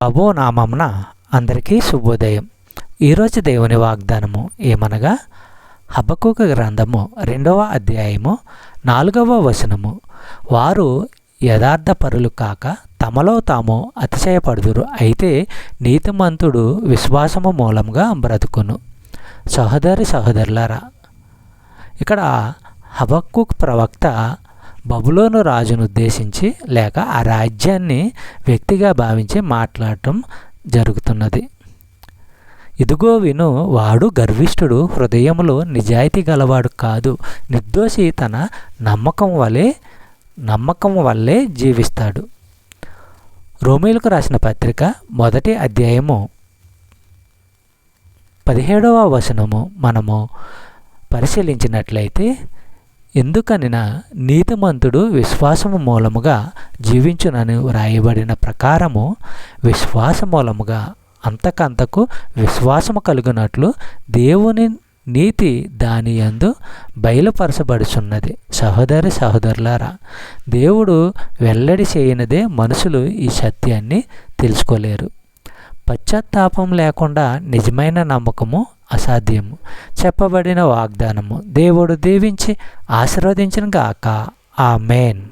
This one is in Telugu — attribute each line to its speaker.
Speaker 1: ప్రభు నామమున అందరికీ శుభోదయం. ఈరోజు దేవుని వాగ్దానము ఏమనగా హబక్కూకు గ్రంథము 2వ అధ్యాయము 4వ వచనము. వారు యథార్థపరులు కాక తమలో తాము అతిశయపడుదురు, అయితే నీతిమంతుడు విశ్వాసము మూలంగా బ్రతుకును. సహోదరులారా, ఇక్కడ హబక్కూకు ప్రవక్త బబులోను రాజును ఉద్దేశించి లేక ఆ రాజ్యాన్ని వ్యక్తిగా భావించి మాట్లాడటం జరుగుతున్నది. ఇదిగో విను, వాడు గర్విష్ఠుడు, హృదయములో నిజాయితీ గలవాడు కాదు, నిర్దోషి తన నమ్మకం వల్లే జీవిస్తాడు. రోమీయులకు రాసిన పత్రిక 1వ అధ్యాయము 17వ వచనము మనము పరిశీలించినట్లయితే, ఎందుకనినా నీతిమంతుడు విశ్వాసము మూలముగా జీవించునని వ్రాయబడిన ప్రకారము విశ్వాస మూలముగా అంతకంతకు విశ్వాసము కలుగునట్లు దేవుని నీతి దాని యందు బయలుపరచబడుచున్నది. సహోదరులారా, దేవుడు వెల్లడి చేయనిదే మనుషులు ఈ సత్యాన్ని తెలుసుకోలేరు. పశ్చాత్తాపం లేకుండా నిజమైన నమ్మకము అసాధ్యము. చెప్పబడిన వాగ్దానము దేవుడు దీవించి ఆశీర్వదించును గాక. ఆమేన్.